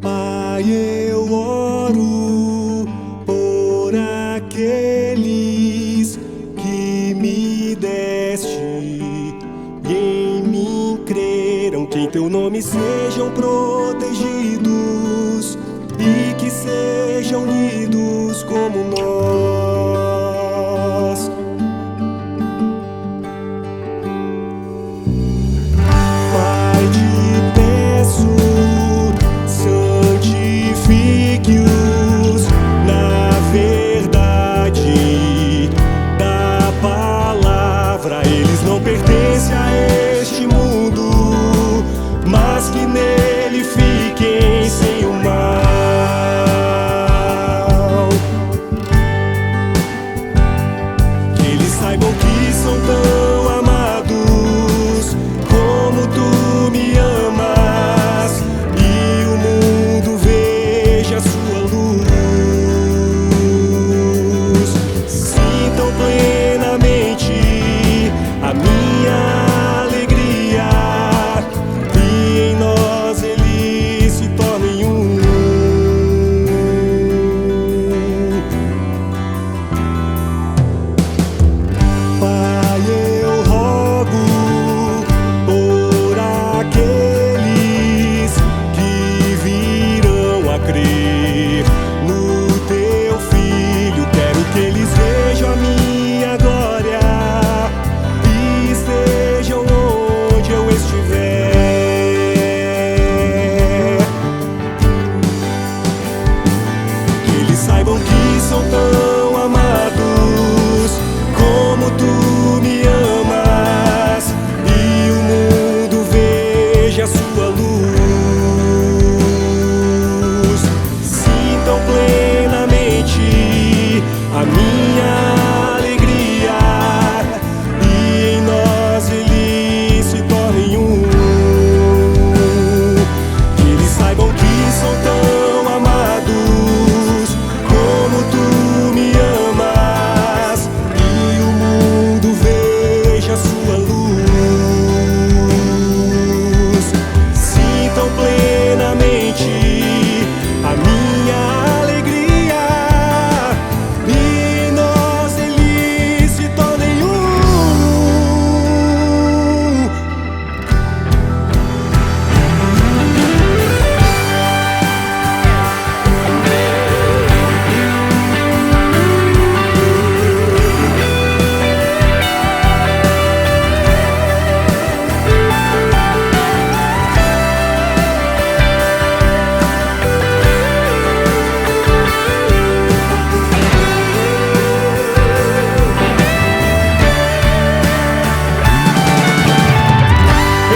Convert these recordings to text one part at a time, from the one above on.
Pai, eu oro por aqueles que me deste e em mim creram, que em teu nome sejam protegidos e que sejam unidos como nós. Pai, te peço, santifique-os na verdade da palavra. Eles não pertencem a este mundo, mas que nele fiquem sem o mal. Que eles saibam que são tão amados como tu me amas, e o mundo veja a sua luz. Sintam plenamente a minha alegria, e em nós eles se tornem um. Pai, eu rogo por aqueles que virão a crer no teu Filho. Quero que eles vejam a minha glória e estejam onde eu estiver. Que eles saibam que são tão amados como tu me amas, e o mundo veja a sua luz. Sintam plenamente a minha alegria, e em nós eles se tornem um. Que eles saibam que são tão amados como tu me amas, e o mundo veja a sua luz. Sintam plenamente a minha alegria, e em nós eles se tornem um.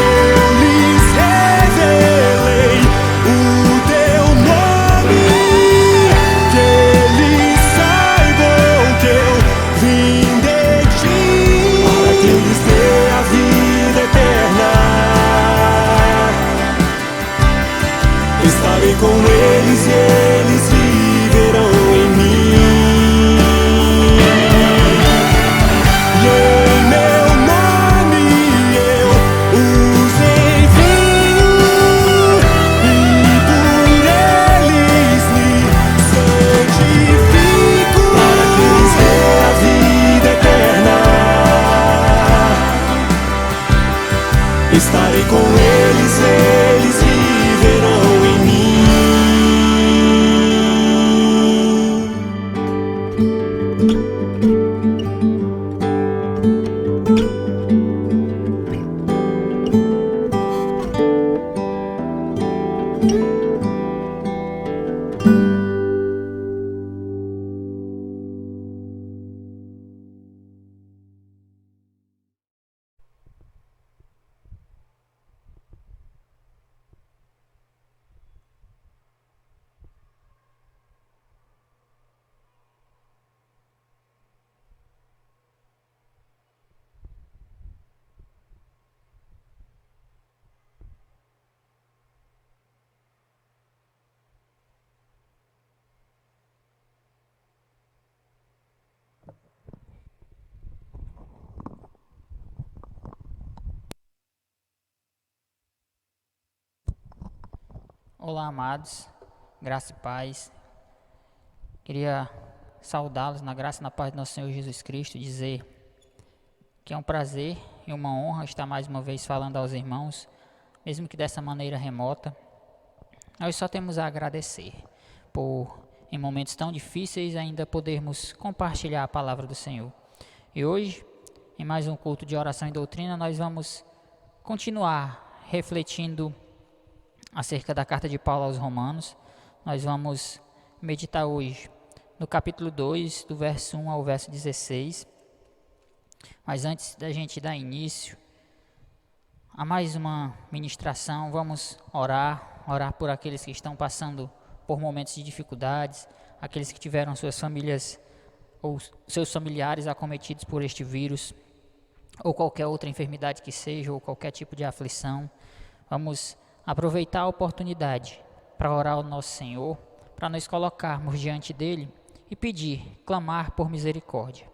Eu lhes revelei o teu nome, que eles saibam que eu vim de ti, para que eles tenham a vida eterna. Estarei com eles e eles viverão em mim. E em meu nome eu os envio, e por eles me santifico, para que eles tenham a vida eterna. Estarei com eles viverão em mim. Olá, amados, graça e paz. Queria saudá-los na graça e na paz do nosso Senhor Jesus Cristo, dizer que é um prazer e uma honra estar mais uma vez falando aos irmãos, mesmo que dessa maneira remota. Nós só temos a agradecer por, em momentos tão difíceis, ainda podermos compartilhar a palavra do Senhor. E hoje, em mais um culto de oração e doutrina, nós vamos continuar refletindo acerca da carta de Paulo aos Romanos. Nós vamos meditar hoje no capítulo 2, do verso 1 ao verso 16. Mas antes da gente dar início a mais uma ministração, vamos orar por aqueles que estão passando por momentos de dificuldades, aqueles que tiveram suas famílias ou seus familiares acometidos por este vírus, ou qualquer outra enfermidade que seja, ou qualquer tipo de aflição. Vamos aproveitar a oportunidade para orar ao nosso Senhor, para nos colocarmos diante dele e pedir, clamar por misericórdia.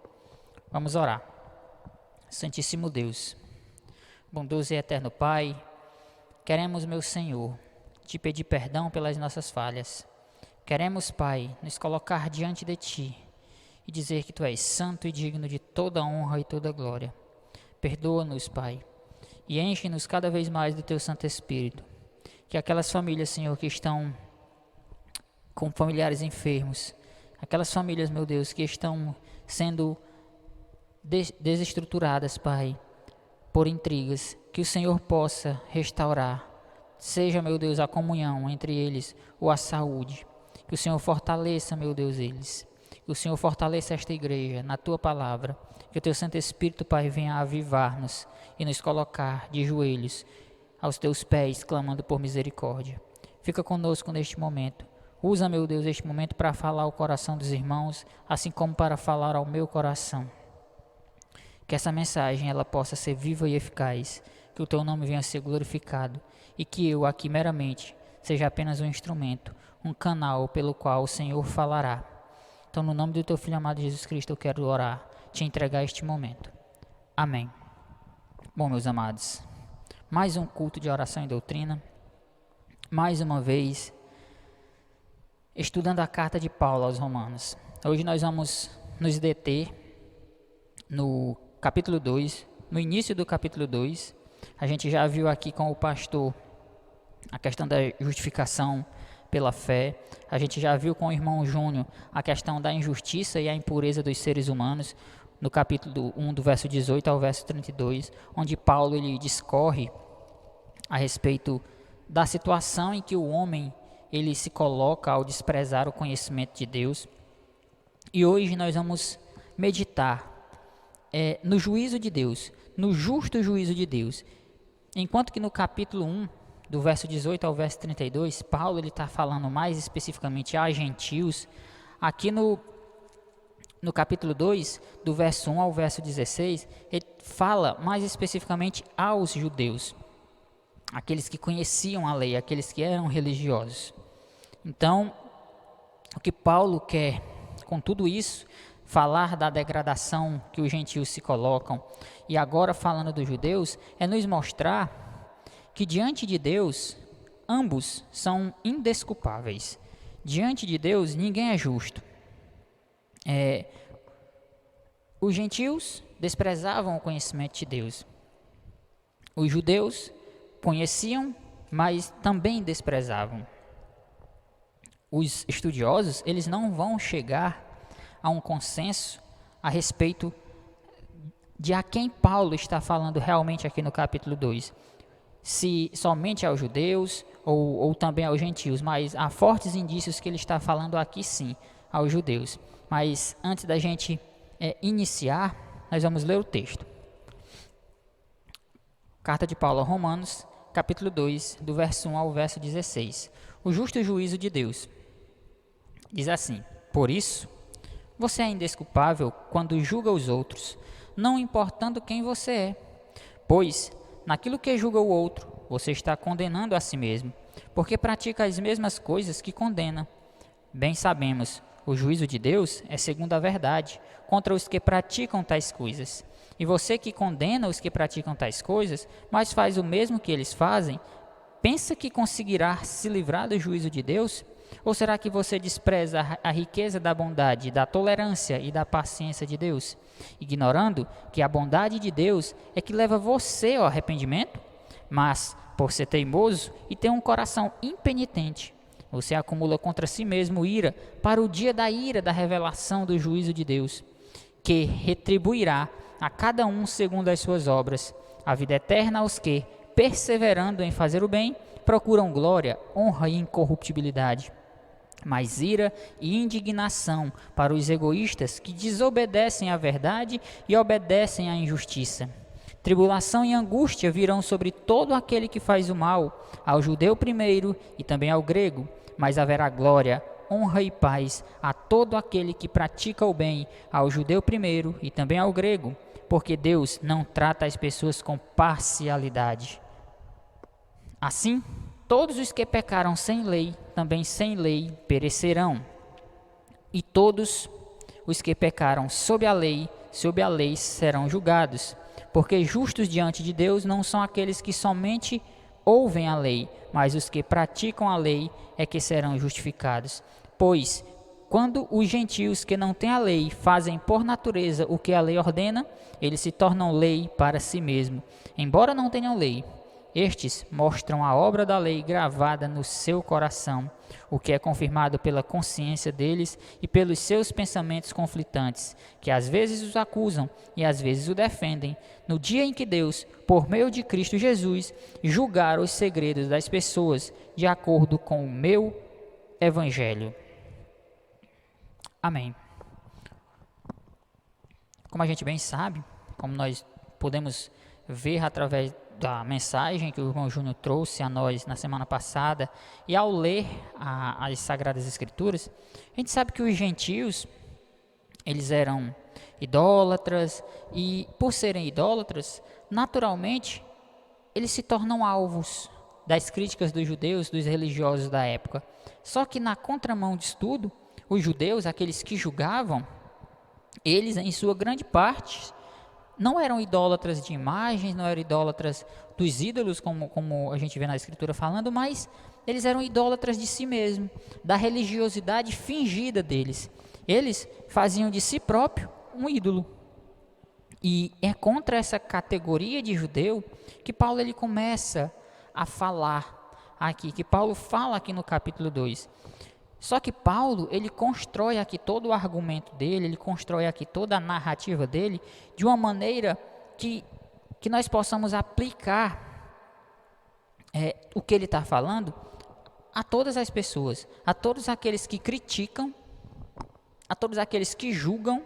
Vamos orar. Santíssimo Deus, bondoso e eterno Pai, queremos, meu Senhor, te pedir perdão pelas nossas falhas. Queremos, Pai, nos colocar diante de ti e dizer que tu és santo e digno de toda honra e toda glória. Perdoa-nos, Pai, e enche-nos cada vez mais do teu Santo Espírito. Que aquelas famílias, Senhor, que estão com familiares enfermos, aquelas famílias, meu Deus, que estão sendo desestruturadas, Pai, por intrigas, que o Senhor possa restaurar, seja, meu Deus, a comunhão entre eles ou a saúde. Que o Senhor fortaleça, meu Deus, eles. Que o Senhor fortaleça esta igreja na tua palavra. Que o teu Santo Espírito, Pai, venha avivar-nos e nos colocar de joelhos aos teus pés, clamando por misericórdia. Fica conosco neste momento. Usa, meu Deus, este momento para falar ao coração dos irmãos, assim como para falar ao meu coração. Que essa mensagem ela possa ser viva e eficaz, que o teu nome venha a ser glorificado e que eu aqui meramente seja apenas um instrumento, um canal pelo qual o Senhor falará. Então, no nome do teu Filho amado Jesus Cristo, eu quero orar, te entregar este momento. Amém. Bom, meus amados, mais um culto de oração e doutrina, mais uma vez, estudando a carta de Paulo aos Romanos. Hoje nós vamos nos deter no capítulo 2, no início do capítulo 2. A gente já viu aqui com o pastor a questão da justificação pela fé. A gente já viu com o irmão Júnior a questão da injustiça e a impureza dos seres humanos, no capítulo 1, do verso 18 ao verso 32, onde Paulo ele discorre a respeito da situação em que o homem ele se coloca ao desprezar o conhecimento de Deus. E hoje nós vamos meditar no juízo de Deus, no justo juízo de Deus. Enquanto que no capítulo 1, do verso 18 ao verso 32, Paulo está falando mais especificamente a gentios. Aqui no capítulo 2, do verso 1 ao verso 16, ele fala mais especificamente aos judeus, aqueles que conheciam a lei, aqueles que eram religiosos. Então, o que Paulo quer com tudo isso, falar da degradação que os gentios se colocam, e agora falando dos judeus, é nos mostrar que diante de Deus, ambos são indesculpáveis. Diante de Deus, ninguém é justo. Os gentios desprezavam o conhecimento de Deus. Os judeus conheciam, mas também desprezavam. Os estudiosos, eles não vão chegar a um consenso a respeito de a quem Paulo está falando realmente aqui no capítulo 2. Se somente aos judeus ou também aos gentios, mas há fortes indícios que ele está falando aqui sim, aos judeus. Mas antes da gente iniciar, nós vamos ler o texto. Carta de Paulo aos Romanos, capítulo 2, do verso 1 ao verso 16. O justo juízo de Deus. Diz assim: por isso, você é indesculpável quando julga os outros, não importando quem você é. Pois, naquilo que julga o outro, você está condenando a si mesmo, porque pratica as mesmas coisas que condena. Bem sabemos, o juízo de Deus é segundo a verdade, contra os que praticam tais coisas. E você que condena os que praticam tais coisas, mas faz o mesmo que eles fazem, pensa que conseguirá se livrar do juízo de Deus? Ou será que você despreza a riqueza da bondade, da tolerância e da paciência de Deus, ignorando que a bondade de Deus é que leva você ao arrependimento? Mas, por ser teimoso e ter um coração impenitente, você acumula contra si mesmo ira para o dia da ira da revelação do juízo de Deus, que retribuirá a cada um segundo as suas obras, a vida eterna aos que, perseverando em fazer o bem, procuram glória, honra e incorruptibilidade. Mas ira e indignação para os egoístas que desobedecem à verdade e obedecem à injustiça. Tribulação e angústia virão sobre todo aquele que faz o mal, ao judeu primeiro e também ao grego, mas haverá glória, honra e paz a todo aquele que pratica o bem, ao judeu primeiro e também ao grego, porque Deus não trata as pessoas com parcialidade. Assim, todos os que pecaram sem lei, também sem lei perecerão. E todos os que pecaram sob a lei serão julgados. Porque justos diante de Deus não são aqueles que somente ouvem a lei, mas os que praticam a lei é que serão justificados. Pois, quando os gentios que não têm a lei fazem por natureza o que a lei ordena, eles se tornam lei para si mesmo, embora não tenham lei. Estes mostram a obra da lei gravada no seu coração, o que é confirmado pela consciência deles e pelos seus pensamentos conflitantes, que às vezes os acusam e às vezes o defendem, no dia em que Deus, por meio de Cristo Jesus, julgar os segredos das pessoas, de acordo com o meu Evangelho. Amém. Como a gente bem sabe, como nós podemos ver através da mensagem que o irmão Júnior trouxe a nós na semana passada, e ao ler as Sagradas Escrituras, a gente sabe que os gentios, eles eram idólatras, e por serem idólatras, naturalmente, eles se tornam alvos das críticas dos judeus, dos religiosos da época. Só que na contramão disso tudo, os judeus, aqueles que julgavam, eles, em sua grande parte, não eram idólatras de imagens, não eram idólatras dos ídolos, como a gente vê na Escritura falando, mas eles eram idólatras de si mesmo, da religiosidade fingida deles. Eles faziam de si próprio um ídolo. E é contra essa categoria de judeu que Paulo ele começa a falar aqui, que Paulo fala aqui no capítulo 2. Só que Paulo, ele constrói aqui todo o argumento dele, ele constrói aqui toda a narrativa dele de uma maneira que nós possamos aplicar o que ele está falando a todas as pessoas, a todos aqueles que criticam, a todos aqueles que julgam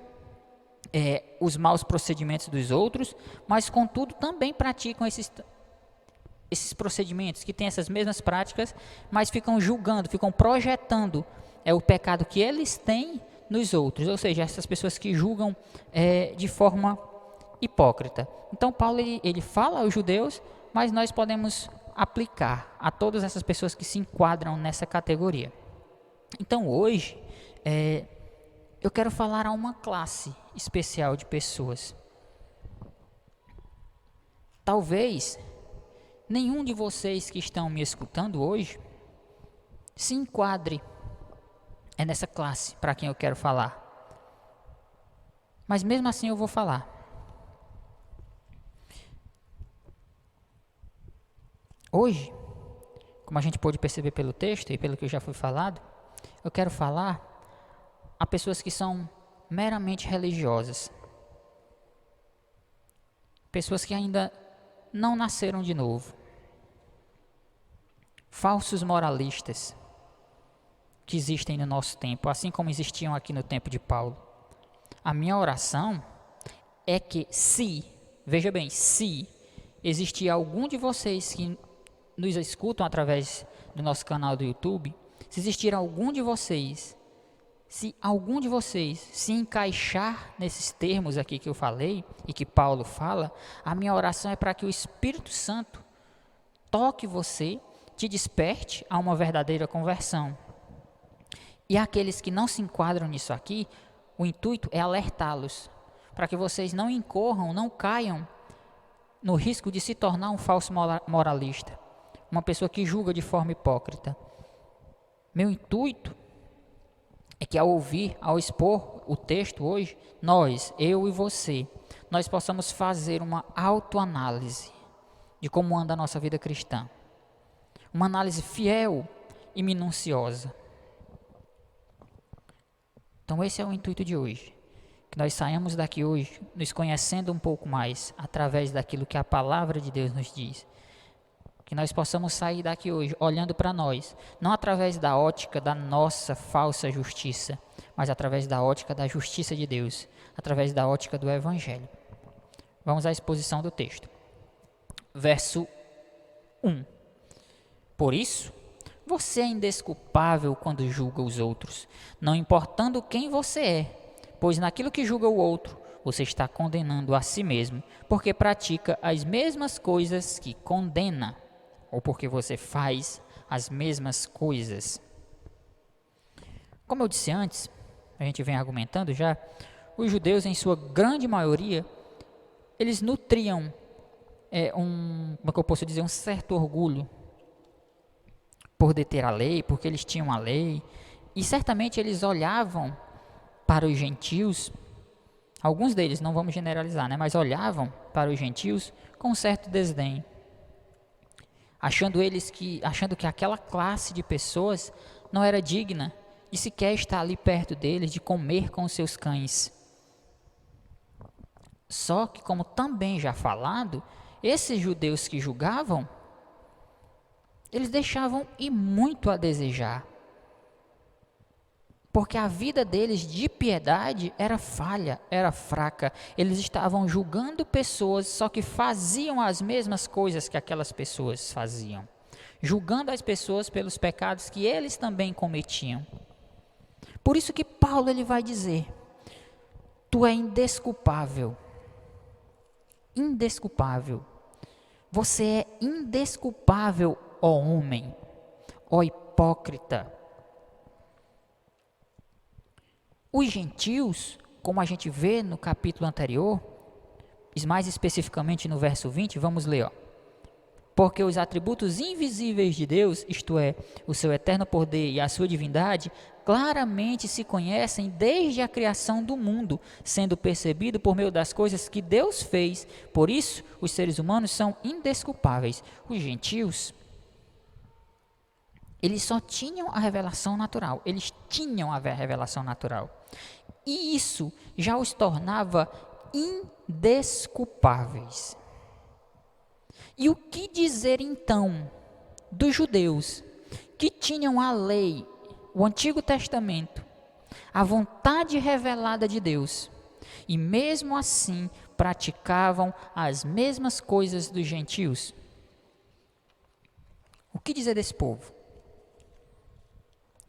os maus procedimentos dos outros, mas contudo também praticam esses procedimentos, que têm essas mesmas práticas, mas ficam julgando, ficam projetando o pecado que eles têm nos outros, ou seja, essas pessoas que julgam de forma hipócrita. Então Paulo ele fala aos judeus, mas nós podemos aplicar a todas essas pessoas que se enquadram nessa categoria. Então hoje eu quero falar a uma classe especial de pessoas. Talvez nenhum de vocês que estão me escutando hoje se enquadre nessa classe para quem eu quero falar. Mas mesmo assim eu vou falar. Hoje, como a gente pôde perceber pelo texto e pelo que já foi falado, eu quero falar a pessoas que são meramente religiosas. Pessoas que ainda não nasceram de novo. Falsos moralistas que existem no nosso tempo, assim como existiam aqui no tempo de Paulo. A minha oração é que veja bem, se existir algum de vocês que nos escutam através do nosso canal do YouTube, se existir algum de vocês, se algum de vocês se encaixar nesses termos aqui que eu falei e que Paulo fala, a minha oração é para que o Espírito Santo toque você, te desperte a uma verdadeira conversão. E aqueles que não se enquadram nisso aqui, o intuito é alertá-los, para que vocês não incorram, não caiam no risco de se tornar um falso moralista, uma pessoa que julga de forma hipócrita. Meu intuito é que ao ouvir, ao expor o texto hoje, nós, eu e você, nós possamos fazer uma autoanálise de como anda a nossa vida cristã. Uma análise fiel e minuciosa. Então esse é o intuito de hoje. Que nós saímos daqui hoje nos conhecendo um pouco mais através daquilo que a palavra de Deus nos diz. Que nós possamos sair daqui hoje olhando para nós, não através da ótica da nossa falsa justiça, mas através da ótica da justiça de Deus, através da ótica do Evangelho. Vamos à exposição do texto. Verso 1. Por isso, você é indesculpável quando julga os outros, não importando quem você é, pois naquilo que julga o outro, você está condenando a si mesmo, porque pratica as mesmas coisas que condena, ou porque você faz as mesmas coisas. Como eu disse antes, a gente vem argumentando já, os judeus, em sua grande maioria, eles nutriam como é que eu posso dizer, um certo orgulho por deter a lei, porque eles tinham a lei, e certamente eles olhavam para os gentios, alguns deles, não vamos generalizar, mas olhavam para os gentios com um certo desdém, achando que aquela classe de pessoas não era digna de sequer estar ali perto deles, de comer com os seus cães. Só que, como também já falado, esses judeus que julgavam, eles deixavam e muito a desejar, porque a vida deles de piedade era falha, era fraca. Eles estavam julgando pessoas, só que faziam as mesmas coisas que aquelas pessoas faziam, julgando as pessoas pelos pecados que eles também cometiam. Por isso que Paulo ele vai dizer: tu é indesculpável, indesculpável. Você é indesculpável, ó homem, ó hipócrita. Os gentios, como a gente vê no capítulo anterior, mais especificamente no verso 20, vamos ler, ó. Porque os atributos invisíveis de Deus, isto é, o seu eterno poder e a sua divindade, claramente se conhecem desde a criação do mundo, sendo percebido por meio das coisas que Deus fez. Por isso, os seres humanos são indesculpáveis. Os gentios, eles só tinham a revelação natural, eles tinham a revelação natural. E isso já os tornava indesculpáveis. E o que dizer então dos judeus que tinham a lei, o Antigo Testamento, a vontade revelada de Deus, e mesmo assim praticavam as mesmas coisas dos gentios? O que dizer desse povo?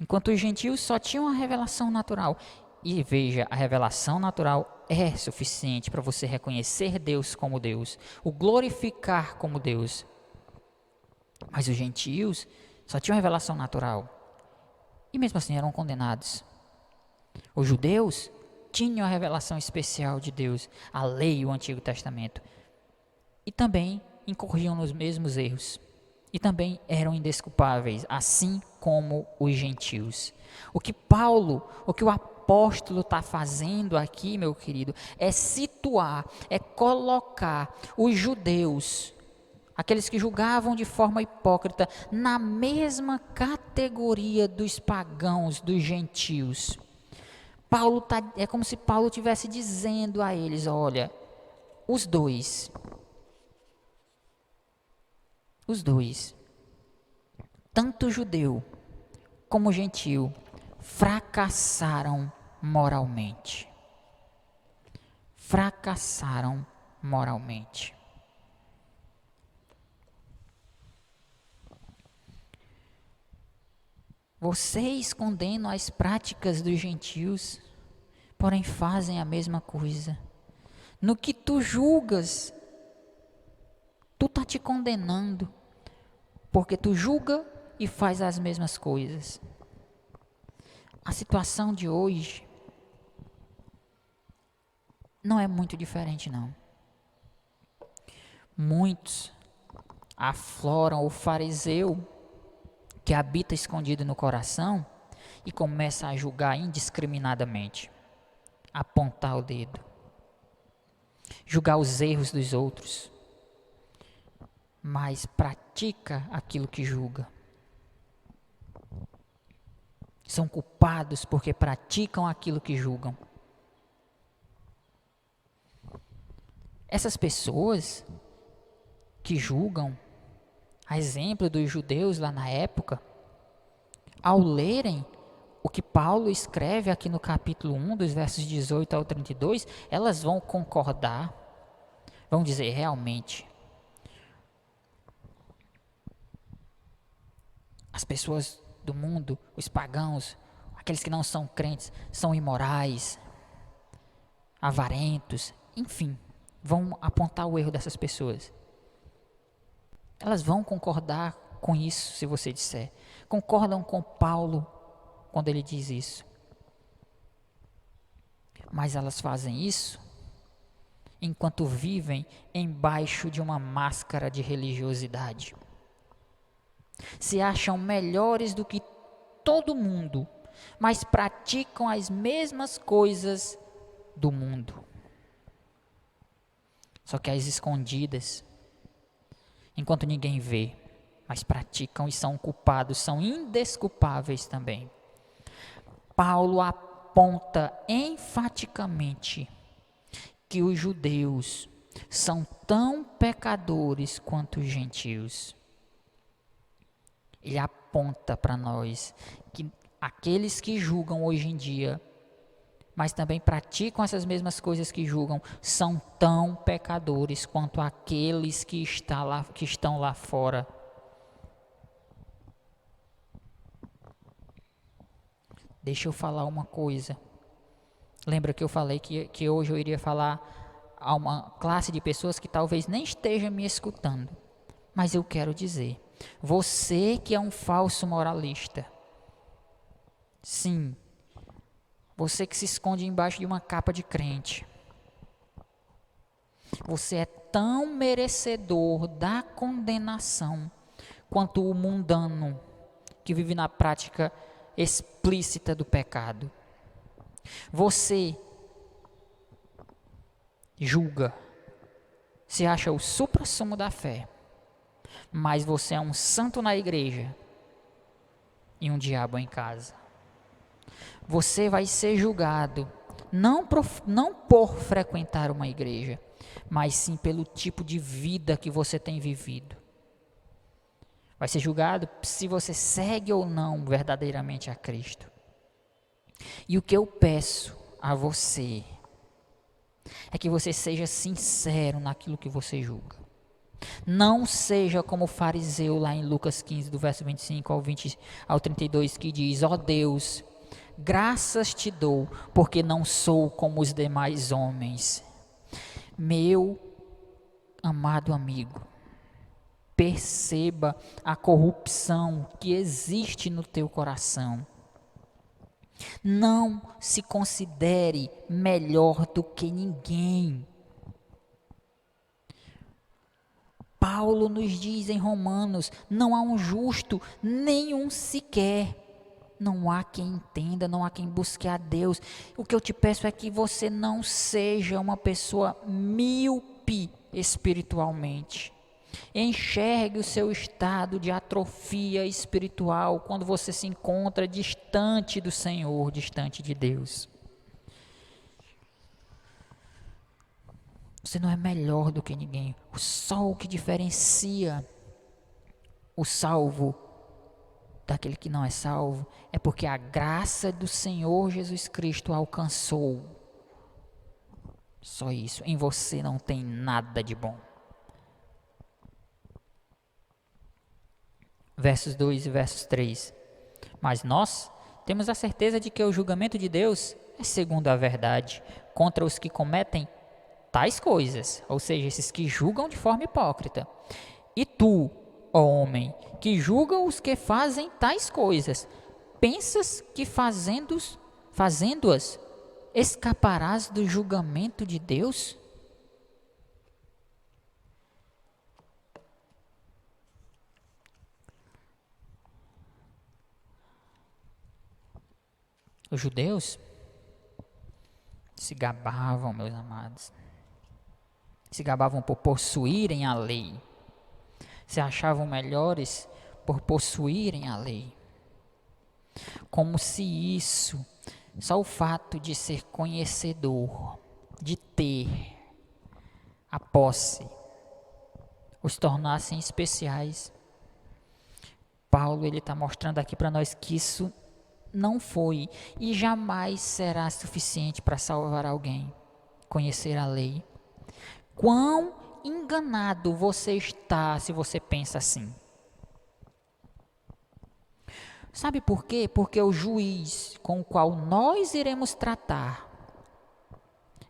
Enquanto os gentios só tinham a revelação natural. E veja, a revelação natural é suficiente para você reconhecer Deus como Deus, o glorificar como Deus. Mas os gentios só tinham a revelação natural. E mesmo assim eram condenados. Os judeus tinham a revelação especial de Deus, a lei e o Antigo Testamento. E também incorriam nos mesmos erros. E também eram indesculpáveis, assim como os gentios. O que o apóstolo está fazendo aqui, meu querido, é situar, é colocar os judeus, aqueles que julgavam de forma hipócrita, na mesma categoria dos pagãos, dos gentios. É como se Paulo estivesse dizendo a eles: olha, os dois, tanto judeu como gentil, fracassaram moralmente. Fracassaram moralmente. Vocês condenam as práticas dos gentios, porém fazem a mesma coisa. No que tu julgas, tu está te condenando, porque tu julga e faz as mesmas coisas. A situação de hoje não é muito diferente, não. Muitos afloram o fariseu que habita escondido no coração e começa a julgar indiscriminadamente, apontar o dedo, julgar os erros dos outros, mas pratica aquilo que julga. São culpados porque praticam aquilo que julgam. Essas pessoas que julgam, a exemplo dos judeus lá na época, ao lerem o que Paulo escreve aqui no capítulo 1, dos versos 18 ao 32, elas vão concordar, vão dizer realmente, as pessoas do mundo, os pagãos, aqueles que não são crentes, são imorais, avarentos, enfim, vão apontar o erro dessas pessoas. Elas vão concordar com isso, se você disser. Concordam com Paulo quando ele diz isso. Mas elas fazem isso enquanto vivem embaixo de uma máscara de religiosidade. Se acham melhores do que todo mundo, mas praticam as mesmas coisas do mundo. Só que às escondidas, enquanto ninguém vê, mas praticam e são culpados, são indesculpáveis também. Paulo aponta enfaticamente que os judeus são tão pecadores quanto os gentios. Ele aponta para nós que aqueles que julgam hoje em dia, mas também praticam essas mesmas coisas que julgam, são tão pecadores quanto aqueles que estão lá fora. Deixa eu falar uma coisa. Lembra que eu falei que hoje eu iria falar a uma classe de pessoas que talvez nem esteja me escutando. Mas eu quero dizer, você que é um falso moralista, sim, você que se esconde embaixo de uma capa de crente, você é tão merecedor da condenação quanto o mundano que vive na prática explícita do pecado. Você julga, se acha o suprassumo da fé, mas você é um santo na igreja e um diabo em casa. Você vai ser julgado não por frequentar uma igreja, mas sim pelo tipo de vida que você tem vivido. Vai ser julgado se você segue ou não verdadeiramente a Cristo. E o que eu peço a você é que você seja sincero naquilo que você julga. Não seja como o fariseu lá em Lucas 15, do verso 25 ao 32, que diz: ó Deus, graças te dou, porque não sou como os demais homens. Meu amado amigo, perceba a corrupção que existe no teu coração. Não se considere melhor do que ninguém. Paulo nos diz em Romanos: não há um justo, nenhum sequer. Não há quem entenda, não há quem busque a Deus. O que eu te peço é que você não seja uma pessoa míope espiritualmente. Enxergue o seu estado de atrofia espiritual quando você se encontra distante do Senhor, distante de Deus. Você não é melhor do que ninguém. Só o que diferencia o salvo daquele que não é salvo é porque a graça do Senhor Jesus Cristo alcançou. Só isso. Em você não tem nada de bom. Versos 2 e versos 3. Mas nós temos a certeza de que o julgamento de Deus é segundo a verdade contra os que cometem tais coisas, ou seja, esses que julgam de forma hipócrita. E tu, ó homem, que julga os que fazem tais coisas, pensas que fazendo-as, escaparás do julgamento de Deus? Os judeus se gabavam, meus amados. Se gabavam por possuírem a lei. Se achavam melhores por possuírem a lei. Como se isso, só o fato de ser conhecedor, de ter a posse, os tornassem especiais. Paulo ele está mostrando aqui para nós que isso não foi e jamais será suficiente para salvar alguém. Conhecer a lei. Quão enganado você está se você pensa assim. Sabe por quê? Porque o juiz com o qual nós iremos tratar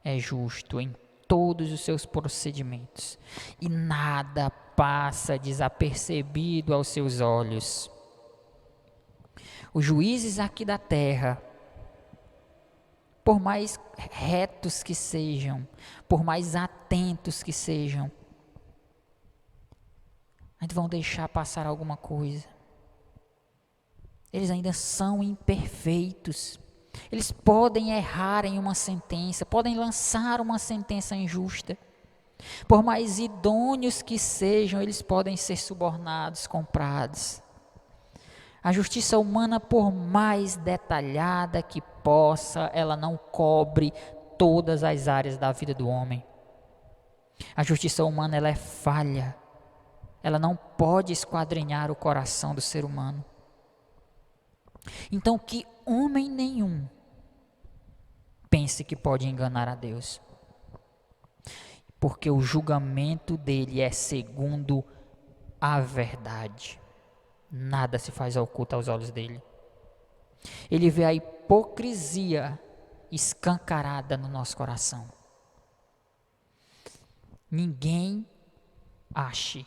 é justo em todos os seus procedimentos e nada passa desapercebido aos seus olhos. Os juízes aqui da terra, por mais retos que sejam, por mais atentos que sejam, ainda vão deixar passar alguma coisa. Eles ainda são imperfeitos. Eles podem errar em uma sentença, podem lançar uma sentença injusta. Por mais idôneos que sejam, eles podem ser subornados, comprados. A justiça humana, por mais detalhada que possa, ela não cobre todas as áreas da vida do homem. A justiça humana, ela é falha. Ela não pode esquadrinhar o coração do ser humano. Então, que homem nenhum pense que pode enganar a Deus. Porque o julgamento dele é segundo a verdade. Nada se faz oculto aos olhos dele. Ele vê a hipocrisia escancarada no nosso coração. Ninguém ache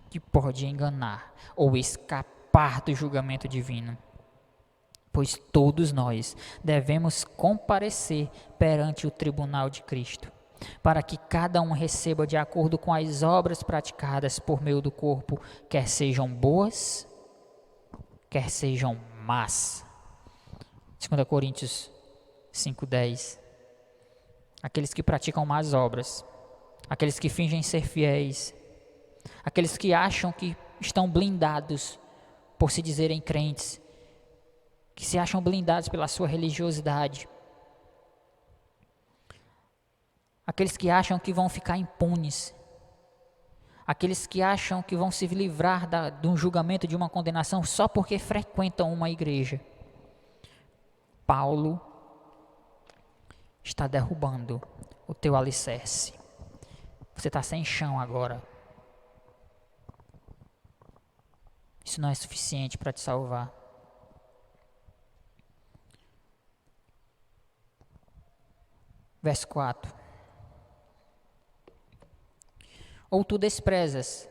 que pode enganar ou escapar do julgamento divino. Pois todos nós devemos comparecer perante o tribunal de Cristo, para que cada um receba de acordo com as obras praticadas por meio do corpo, quer sejam boas, quer sejam más. 2 Coríntios 5:10. Aqueles que praticam más obras, aqueles que fingem ser fiéis, aqueles que acham que estão blindados por se dizerem crentes, que se acham blindados pela sua religiosidade, aqueles que acham que vão ficar impunes, aqueles que acham que vão se livrar de um julgamento, de uma condenação, só porque frequentam uma igreja. Paulo está derrubando o teu alicerce. Você está sem chão agora. Isso não é suficiente para te salvar. Verso 4. Ou desprezas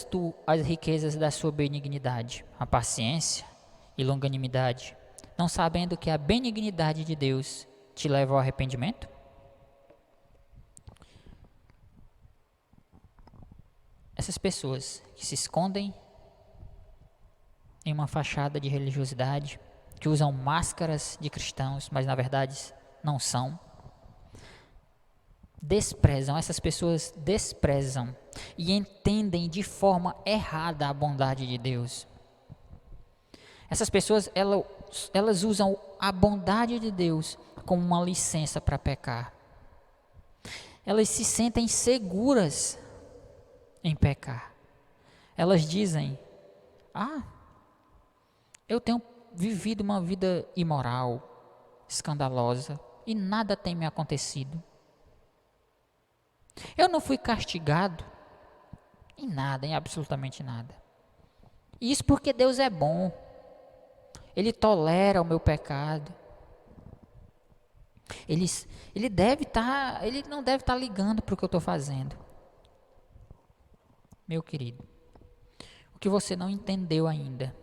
tu as riquezas da sua benignidade, a paciência e longanimidade, não sabendo que a benignidade de Deus te leva ao arrependimento? Essas pessoas que se escondem em uma fachada de religiosidade, que usam máscaras de cristãos, mas na verdade não são, essas pessoas desprezam e entendem de forma errada a bondade de Deus. Essas pessoas, elas usam a bondade de Deus como uma licença para pecar. Elas se sentem seguras em pecar. Elas dizem: eu tenho vivido uma vida imoral, escandalosa, e nada tem me acontecido. Eu não fui castigado em nada, em absolutamente nada. E isso porque Deus é bom. Ele tolera o meu pecado. Ele não deve estar ligando para o que eu estou fazendo. Meu querido, o que você não entendeu ainda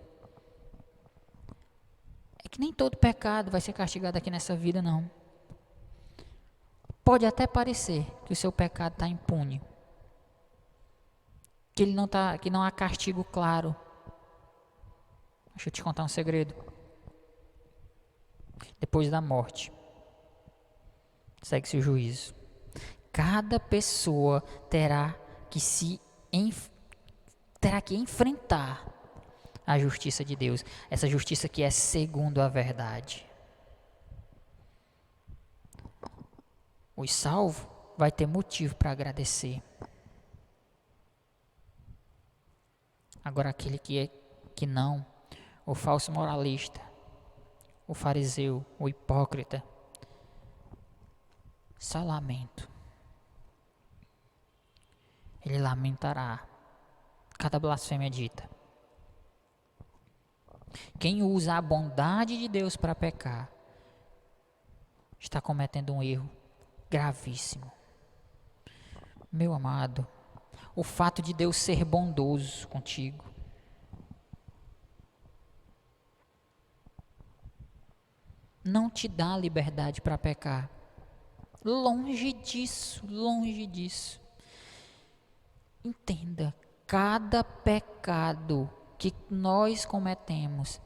é que nem todo pecado vai ser castigado aqui nessa vida, não. Pode até parecer que o seu pecado está impune, que não há castigo claro. Deixa eu te contar um segredo. Depois da morte, segue-se o juízo. Cada pessoa terá que enfrentar a justiça de Deus. Essa justiça que é segundo a verdade. O salvo vai ter motivo para agradecer. Agora aquele que não, o falso moralista, o fariseu, o hipócrita, só lamento. Ele lamentará cada blasfêmia dita. Quem usa a bondade de Deus para pecar está cometendo um erro gravíssimo. Meu amado, o fato de Deus ser bondoso contigo não te dá liberdade para pecar. Longe disso, longe disso. Entenda, cada pecado que nós cometemos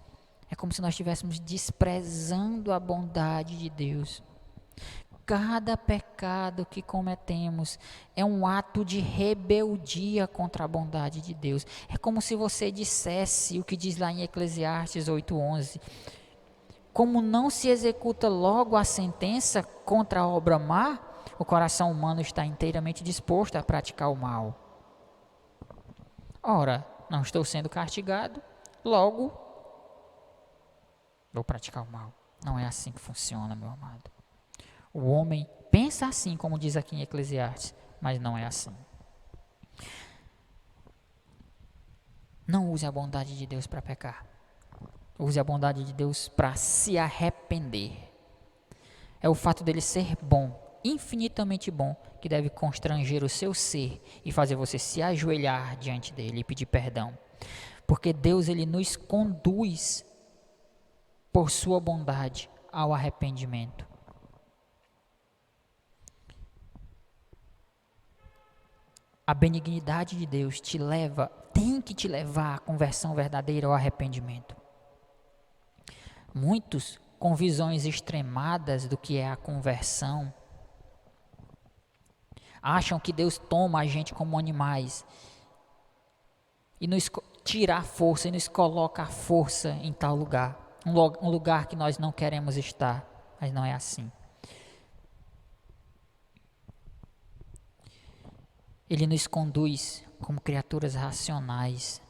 é como se nós estivéssemos desprezando a bondade de Deus. Cada pecado que cometemos é um ato de rebeldia contra a bondade de Deus. É como se você dissesse o que diz lá em Eclesiastes 8:11. Como não se executa logo a sentença contra a obra má, o coração humano está inteiramente disposto a praticar o mal. Ora, não estou sendo castigado, logo vou praticar o mal. Não é assim que funciona, meu amado. O homem pensa assim, como diz aqui em Eclesiastes, mas não é assim. Não use a bondade de Deus para pecar. Use a bondade de Deus para se arrepender. É o fato dele ser bom, infinitamente bom, que deve constranger o seu ser e fazer você se ajoelhar diante dele e pedir perdão. Porque Deus, ele nos conduz por sua bondade ao arrependimento. A benignidade de Deus tem que te levar à conversão verdadeira, ao arrependimento. Muitos, com visões extremadas do que é a conversão, acham que Deus toma a gente como animais e nos tira a força e nos coloca a força em tal lugar, um lugar que nós não queremos estar, mas não é assim. Ele nos conduz como criaturas racionais,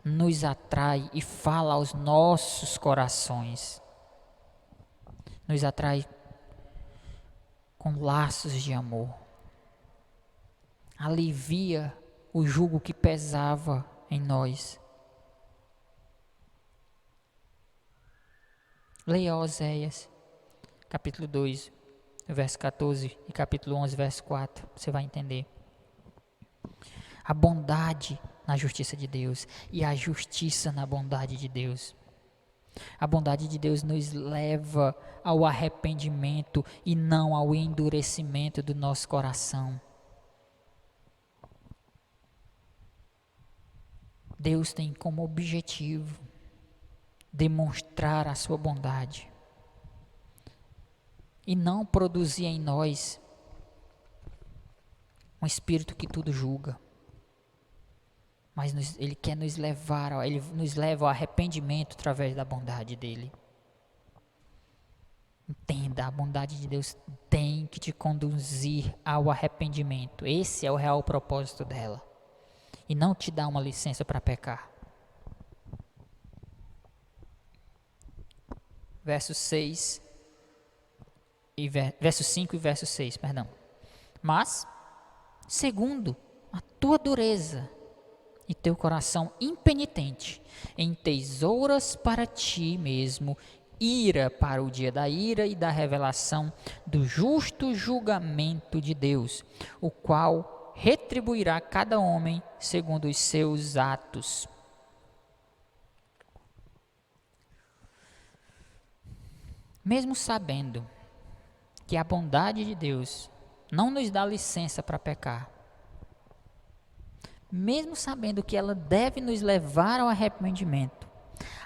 nos atrai e fala aos nossos corações. Nos atrai com laços de amor. Alivia o jugo que pesava em nós. Leia Oséias, capítulo 2, verso 14 e capítulo 11, verso 4. Você vai entender. A bondade na justiça de Deus e a justiça na bondade de Deus. A bondade de Deus nos leva ao arrependimento e não ao endurecimento do nosso coração. Deus tem como objetivo demonstrar a sua bondade e não produzir em nós um espírito que tudo julga. Mas Ele quer nos levar, Ele nos leva ao arrependimento através da bondade dEle. Entenda, a bondade de Deus tem que te conduzir ao arrependimento. Esse é o real propósito dela. E não te dá uma licença para pecar. Verso 5 e verso 6, perdão. Mas, segundo a tua dureza e teu coração impenitente, entesouras para ti mesmo ira para o dia da ira e da revelação do justo julgamento de Deus, o qual retribuirá cada homem segundo os seus atos. Mesmo sabendo que a bondade de Deus não nos dá licença para pecar, mesmo sabendo que ela deve nos levar ao arrependimento,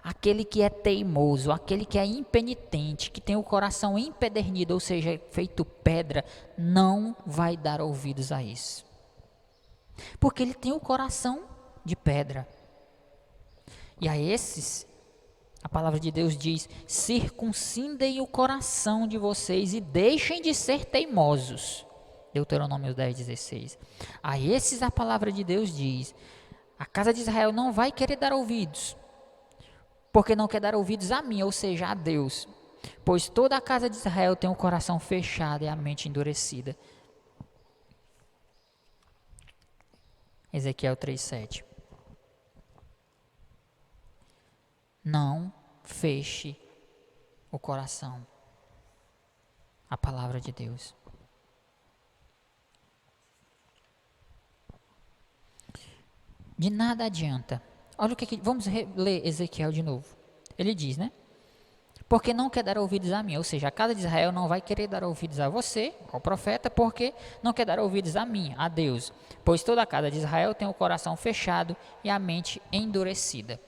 Aquele que é teimoso, aquele que é impenitente, que tem o coração empedernido, ou seja, feito pedra, não vai dar ouvidos a isso. Porque ele tem o coração de pedra. E a esses, a palavra de Deus diz: circuncindem o coração de vocês e deixem de ser teimosos. Deuteronômio 10:16. A esses a palavra de Deus diz: a casa de Israel não vai querer dar ouvidos, porque não quer dar ouvidos a mim, ou seja, a Deus. Pois toda a casa de Israel tem o coração fechado e a mente endurecida. Ezequiel 3:7. Não feche o coração. A palavra de Deus. De nada adianta. Olha o que vamos ler Ezequiel de novo. Ele diz, né? Porque não quer dar ouvidos a mim. Ou seja, a casa de Israel não vai querer dar ouvidos a você, ao profeta, porque não quer dar ouvidos a mim, a Deus. Pois toda a casa de Israel tem o coração fechado e a mente endurecida.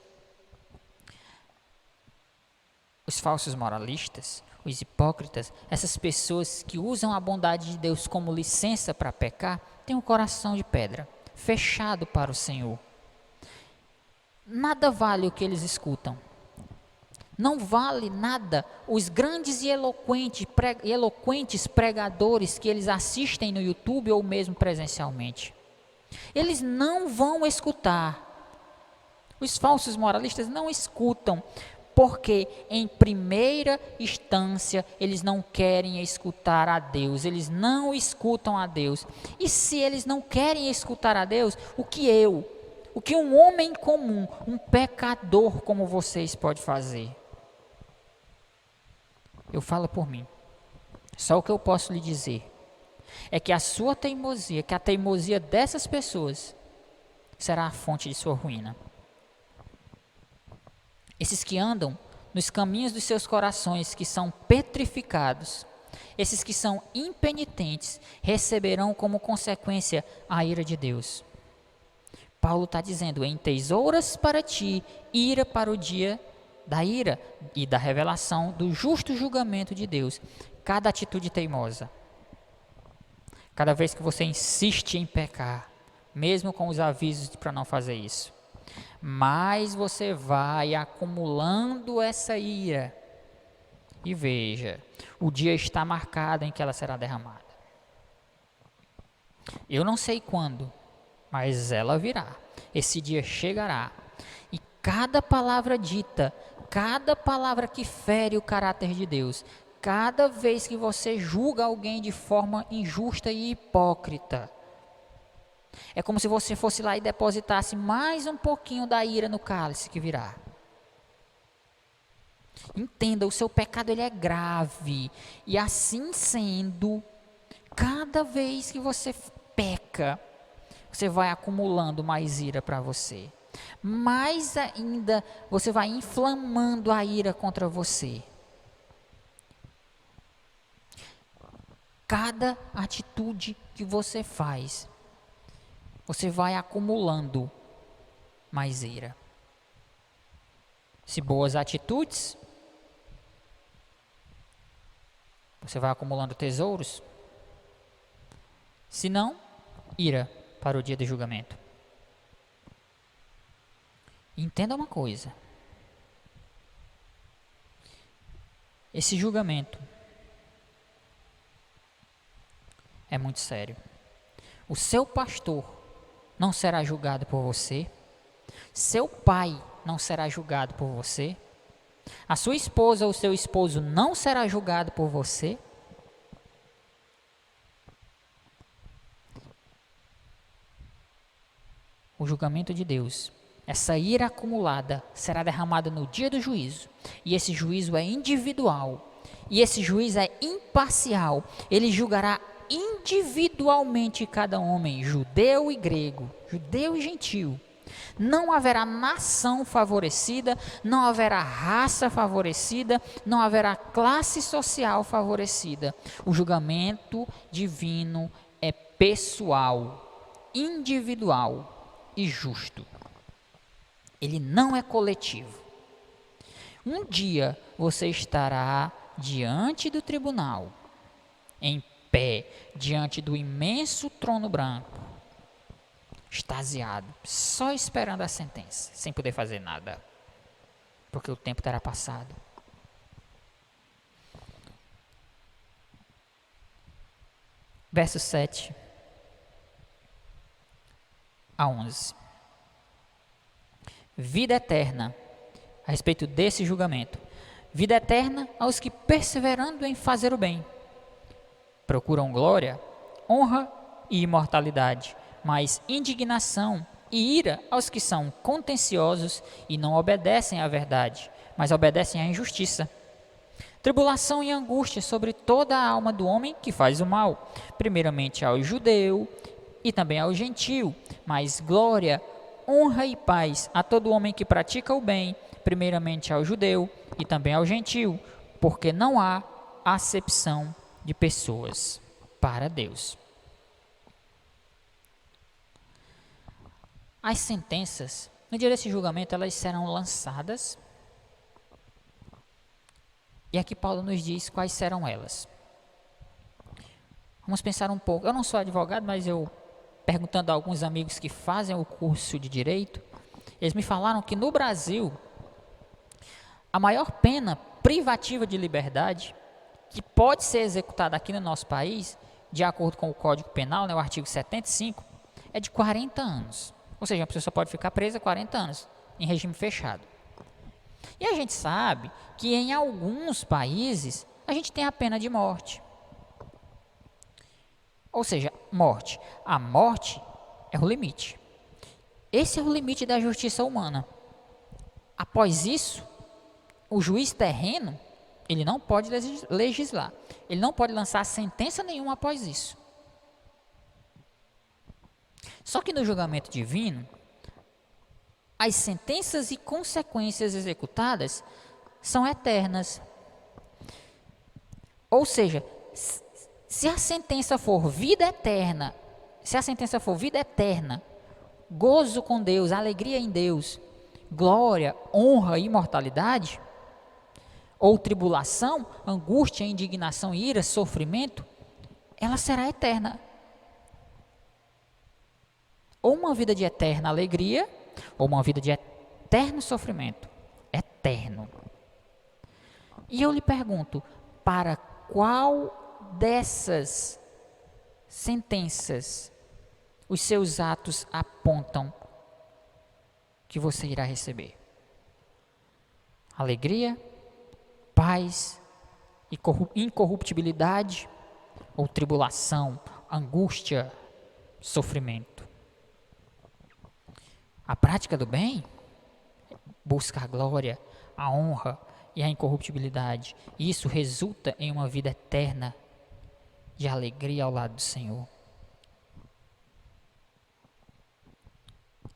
Os falsos moralistas, os hipócritas, essas pessoas que usam a bondade de Deus como licença para pecar, têm um coração de pedra, fechado para o Senhor. Nada vale o que eles escutam. Não vale nada os grandes e eloquentes pregadores que eles assistem no YouTube ou mesmo presencialmente. Eles não vão escutar. Os falsos moralistas não escutam, porque em primeira instância eles não querem escutar a Deus, eles não escutam a Deus. E se eles não querem escutar a Deus, o que um homem comum, um pecador como vocês pode fazer? Eu falo por mim. Só o que eu posso lhe dizer é que a sua teimosia, que a teimosia dessas pessoas será a fonte de sua ruína. Esses que andam nos caminhos dos seus corações, que são petrificados, esses que são impenitentes, receberão como consequência a ira de Deus. Paulo está dizendo: entesouras para ti, ira para o dia da ira e da revelação do justo julgamento de Deus. Cada atitude teimosa, cada vez que você insiste em pecar, mesmo com os avisos para não fazer isso, mais você vai acumulando essa ira. E veja, o dia está marcado em que ela será derramada. Eu não sei quando, mas ela virá. Esse dia chegará. E cada palavra dita, cada palavra que fere o caráter de Deus, cada vez que você julga alguém de forma injusta e hipócrita, é como se você fosse lá e depositasse mais um pouquinho da ira no cálice que virá. Entenda, o seu pecado ele é grave. E assim sendo, cada vez que você peca, você vai acumulando mais ira para você. Mais ainda, você vai inflamando a ira contra você. Cada atitude que você faz, você vai acumulando mais ira. Se boas atitudes, você vai acumulando tesouros. Se não, ira para o dia do julgamento. Entenda uma coisa. Esse julgamento é muito sério. O seu pastor não será julgado por você. Seu pai não será julgado por você. A sua esposa ou seu esposo não será julgado por você. O julgamento de Deus, essa ira acumulada, será derramada no dia do juízo. E esse juízo é individual. E esse juiz é imparcial. Ele julgará individualmente cada homem, judeu e grego, judeu e gentil. Não haverá nação favorecida, não haverá raça favorecida, não haverá classe social favorecida. O julgamento divino é pessoal, individual e justo. Ele não é coletivo. Um dia você estará diante do tribunal, em pé, diante do imenso trono branco, extasiado, só esperando a sentença, sem poder fazer nada, porque o tempo terá passado. Versos 7 a 11. Vida eterna, a respeito desse julgamento. Vida eterna aos que, perseverando em fazer o bem, procuram glória, honra e imortalidade, mas indignação e ira aos que são contenciosos e não obedecem à verdade, mas obedecem à injustiça. Tribulação e angústia sobre toda a alma do homem que faz o mal, primeiramente ao judeu e também ao gentio, mas glória, honra e paz a todo homem que pratica o bem, primeiramente ao judeu e também ao gentio, porque não há acepção de pessoas para Deus. As sentenças, no dia desse julgamento, elas serão lançadas. E aqui Paulo nos diz quais serão elas. Vamos pensar um pouco. Eu não sou advogado, mas eu, perguntando a alguns amigos que fazem o curso de Direito, eles me falaram que no Brasil, a maior pena privativa de liberdade que pode ser executada aqui no nosso país, de acordo com o Código Penal, né, o artigo 75, é de 40 anos. Ou seja, a pessoa só pode ficar presa 40 anos, em regime fechado. E a gente sabe que em alguns países a gente tem a pena de morte. Ou seja, morte. A morte é o limite. Esse é o limite da justiça humana. Após isso, o juiz terreno, ele não pode legislar. Ele não pode lançar sentença nenhuma após isso. Só que no julgamento divino, as sentenças e consequências executadas são eternas. Ou seja, se a sentença for vida eterna, gozo com Deus, alegria em Deus, glória, honra e imortalidade, ou tribulação, angústia, indignação, ira, sofrimento, ela será eterna. Ou uma vida de eterna alegria, ou uma vida de eterno sofrimento. Eterno. E eu lhe pergunto, para qual dessas sentenças os seus atos apontam que você irá receber? Alegria, paz, incorruptibilidade, ou tribulação, angústia, sofrimento? A prática do bem busca a glória, a honra e a incorruptibilidade. E isso resulta em uma vida eterna de alegria ao lado do Senhor.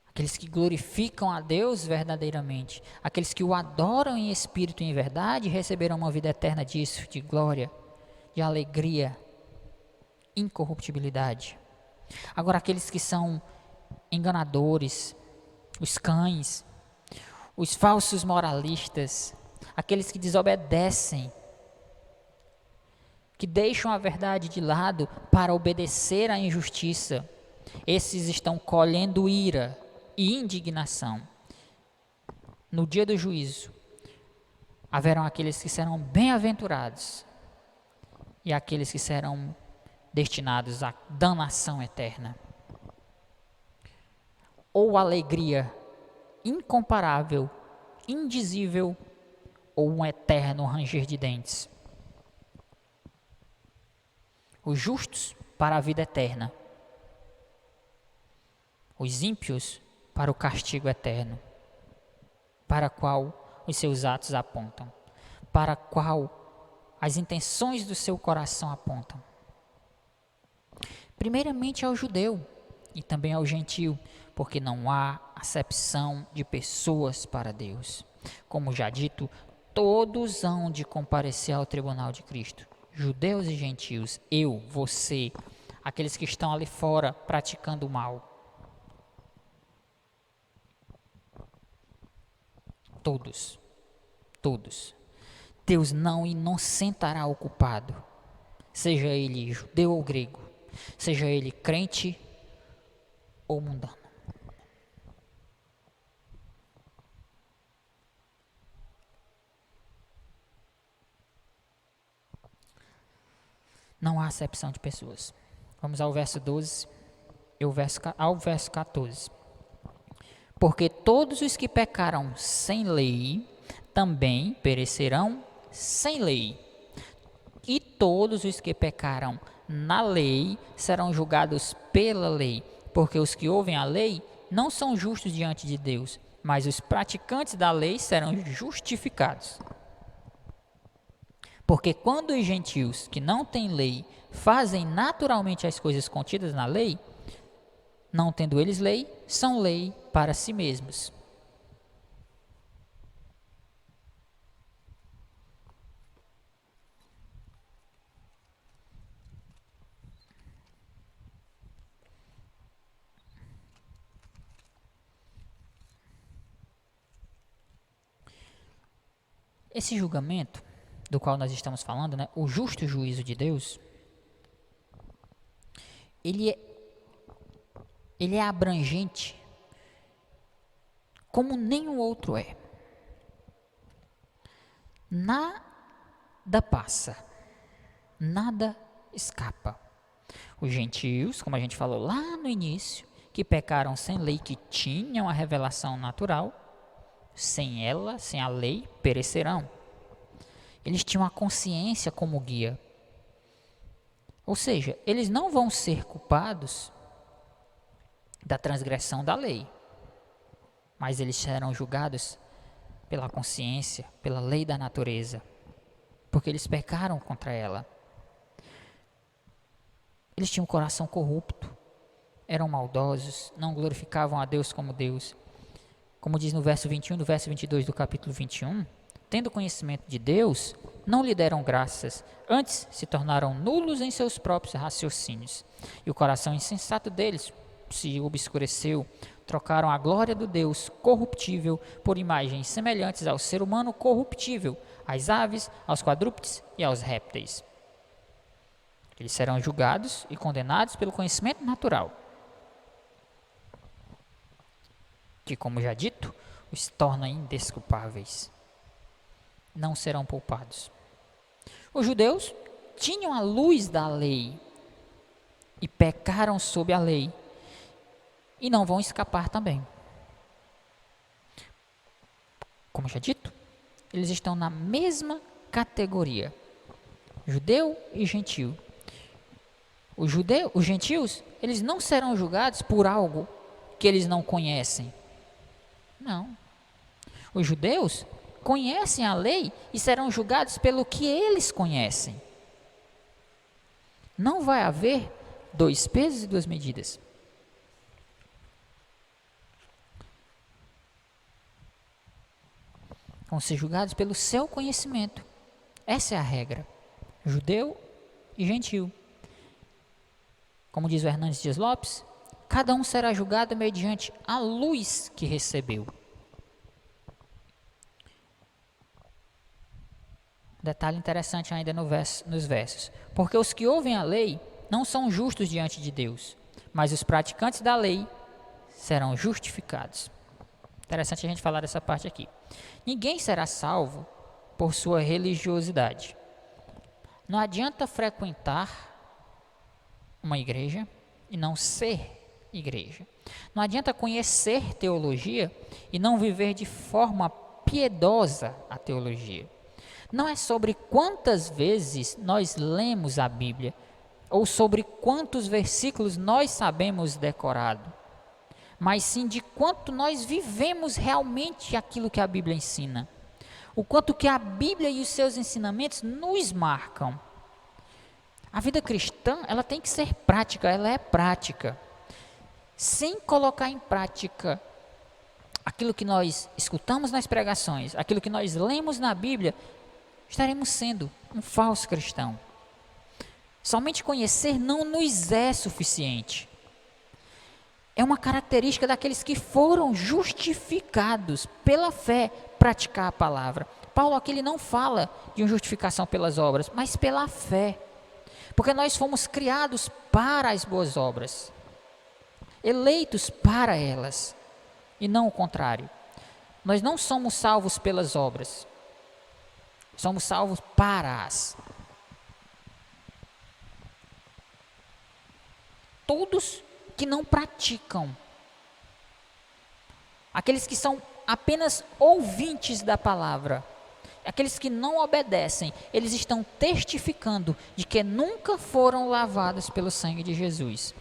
Aqueles que glorificam a Deus verdadeiramente, aqueles que o adoram em espírito e em verdade, receberão uma vida eterna disso, de glória, de alegria, incorruptibilidade. Agora, aqueles que são enganadores, os cães, os falsos moralistas, aqueles que desobedecem, que deixam a verdade de lado para obedecer à injustiça, esses estão colhendo ira e indignação. No dia do juízo, haverão aqueles que serão bem-aventurados e aqueles que serão destinados à danação eterna. Ou alegria incomparável, indizível, ou um eterno ranger de dentes. Os justos para a vida eterna, os ímpios para o castigo eterno, para qual os seus atos apontam, para qual as intenções do seu coração apontam. Primeiramente ao judeu e também ao gentio, porque não há acepção de pessoas para Deus. Como já dito, todos hão de comparecer ao tribunal de Cristo, judeus e gentios, eu, você, aqueles que estão ali fora praticando o mal. Todos Todos. Deus não inocentará o culpado, seja ele judeu ou grego, seja ele crente ou mundano. Não há acepção de pessoas. Vamos ao verso 12 e ao verso 14. Porque todos os que pecaram sem lei também perecerão sem lei. E todos os que pecaram na lei serão julgados pela lei. Porque os que ouvem a lei não são justos diante de Deus, mas os praticantes da lei serão justificados. Porque quando os gentios que não têm lei fazem naturalmente as coisas contidas na lei, não tendo eles lei, são lei para si mesmos. Esse julgamento do qual nós estamos falando, né, o justo juízo de Deus, ele é abrangente como nenhum outro é. Nada passa, nada escapa. Os gentios, como a gente falou lá no início, que pecaram sem lei, que tinham a revelação natural, sem ela, sem a lei, perecerão. Eles tinham a consciência como guia. Ou seja, eles não vão ser culpados da transgressão da lei, mas eles serão julgados pela consciência, pela lei da natureza, porque eles pecaram contra ela. Eles tinham um coração corrupto, eram maldosos, não glorificavam a Deus como Deus. Como diz no verso 21 do verso 22 do capítulo 21, tendo conhecimento de Deus, não lhe deram graças, antes se tornaram nulos em seus próprios raciocínios. E o coração insensato deles se obscureceu, trocaram a glória do Deus corruptível por imagens semelhantes ao ser humano corruptível, às aves, aos quadrúpedes e aos répteis. Eles serão julgados e condenados pelo conhecimento natural, que, como já dito, os torna indesculpáveis. Não serão poupados. Os judeus tinham a luz da lei e pecaram sob a lei e não vão escapar também. Como já dito, eles estão na mesma categoria, judeu e gentio. Os gentios, eles não serão julgados por algo que eles não conhecem. Não. Os judeus conhecem a lei e serão julgados pelo que eles conhecem. Não vai haver dois pesos e duas medidas. Vão ser julgados pelo seu conhecimento. Essa é a regra. Judeu e gentio. Como diz o Hernandes Dias Lopes, cada um será julgado mediante a luz que recebeu. Detalhe interessante ainda nos versos. Porque os que ouvem a lei não são justos diante de Deus, mas os praticantes da lei serão justificados. Interessante a gente falar dessa parte aqui. Ninguém será salvo por sua religiosidade. Não adianta frequentar uma igreja e não ser igreja. Não adianta conhecer teologia e não viver de forma piedosa a teologia. Não é sobre quantas vezes nós lemos a Bíblia ou sobre quantos versículos nós sabemos decorado, mas sim de quanto nós vivemos realmente aquilo que a Bíblia ensina. O quanto que a Bíblia e os seus ensinamentos nos marcam. A vida cristã, ela tem que ser prática, ela é prática. Sem colocar em prática aquilo que nós escutamos nas pregações, aquilo que nós lemos na Bíblia, estaremos sendo um falso cristão. Somente conhecer não nos é suficiente. É uma característica daqueles que foram justificados pela fé praticar a palavra, Paulo aqui ele não fala de uma justificação pelas obras, mas pela fé. Porque nós fomos criados para as boas obras, eleitos para elas, e não o contrário. Nós não somos salvos pelas obras, somos salvos para as. Todos que não praticam, aqueles que são apenas ouvintes da palavra, aqueles que não obedecem, eles estão testificando de que nunca foram lavados pelo sangue de Jesus.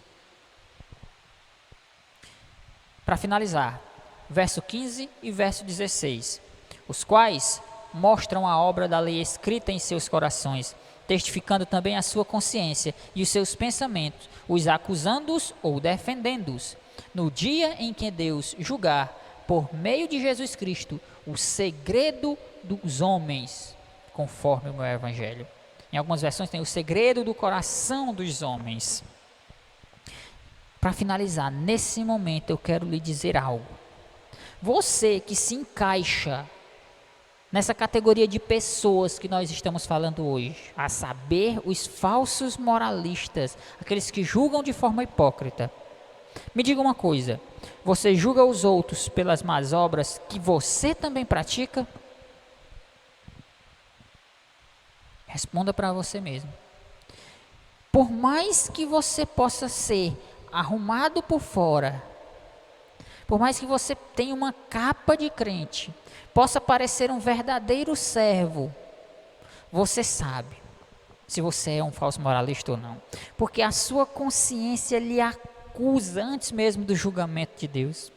Para finalizar, verso 15 e verso 16, os quais mostram a obra da lei escrita em seus corações, testificando também a sua consciência e os seus pensamentos, os acusando-os ou defendendo-os, no dia em que Deus julgar, por meio de Jesus Cristo, o segredo dos homens, conforme o meu evangelho. Em algumas versões tem o segredo do coração dos homens. Para finalizar, nesse momento eu quero lhe dizer algo. Você que se encaixa nessa categoria de pessoas que nós estamos falando hoje, a saber, os falsos moralistas, aqueles que julgam de forma hipócrita. Me diga uma coisa, você julga os outros pelas más obras que você também pratica? Responda para você mesmo. Por mais que você possa ser arrumado por fora, por mais que você tenha uma capa de crente, possa parecer um verdadeiro servo, você sabe se você é um falso moralista ou não, porque a sua consciência lhe acusa antes mesmo do julgamento de Deus.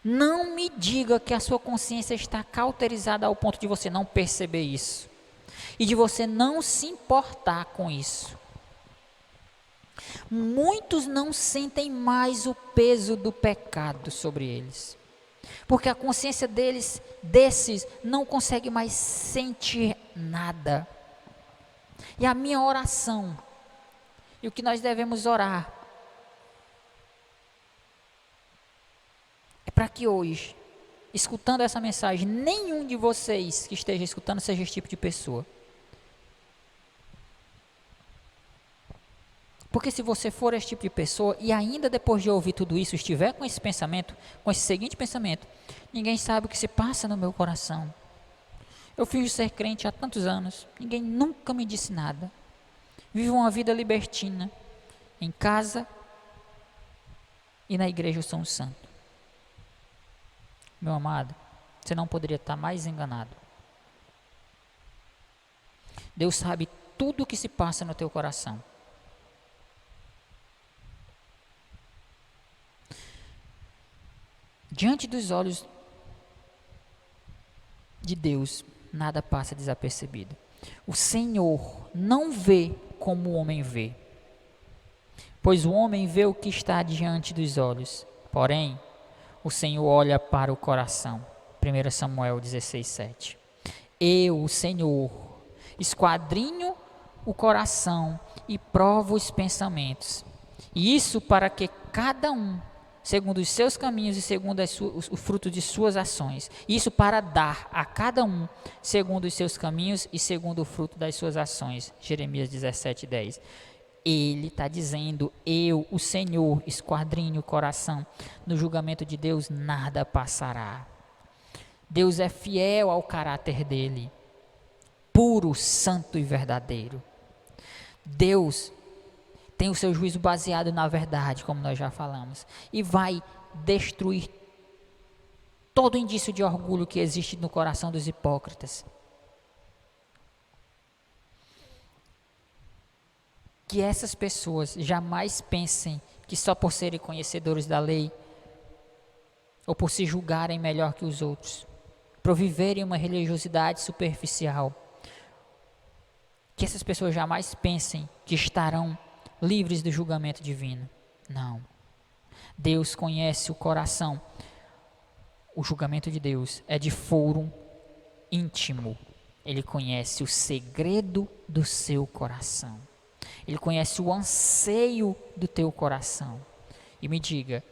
Não me diga que a sua consciência está cauterizada ao ponto de você não perceber isso e de você não se importar com isso. Muitos não sentem mais o peso do pecado sobre eles, porque a consciência desses não consegue mais sentir nada. E a minha oração, e o que nós devemos orar, é para que hoje, escutando essa mensagem, nenhum de vocês que esteja escutando seja esse tipo de pessoa. Porque se você for esse tipo de pessoa e ainda depois de ouvir tudo isso estiver com esse pensamento, com esse seguinte pensamento: ninguém sabe o que se passa no meu coração. Eu finjo ser crente há tantos anos, ninguém nunca me disse nada. Vivo uma vida libertina, em casa e na igreja eu sou um santo. Meu amado, você não poderia estar mais enganado. Deus sabe tudo o que se passa no teu coração. Diante dos olhos de Deus, nada passa desapercebido. O Senhor não vê como o homem vê, pois o homem vê o que está diante dos olhos, porém, o Senhor olha para o coração. 1 Samuel 16:7. Eu, o Senhor, esquadrinho o coração e provo os pensamentos, e isso para que cada um, segundo os seus caminhos e segundo o fruto de suas ações. Isso para dar a cada um, segundo os seus caminhos e segundo o fruto das suas ações. Jeremias 17:10. Ele está dizendo: eu, o Senhor, esquadrinho o coração. No julgamento de Deus nada passará. Deus é fiel ao caráter dele, puro, santo e verdadeiro. Deus tem o seu juízo baseado na verdade, como nós já falamos, e vai destruir todo indício de orgulho que existe no coração dos hipócritas. Que essas pessoas jamais pensem que só por serem conhecedores da lei, ou por se julgarem melhor que os outros, por viverem uma religiosidade superficial, que essas pessoas jamais pensem que estarão livres do julgamento divino. Não. Deus conhece o coração. O julgamento de Deus é de foro íntimo. Ele conhece o segredo do seu coração. Ele conhece o anseio do teu coração. E me diga,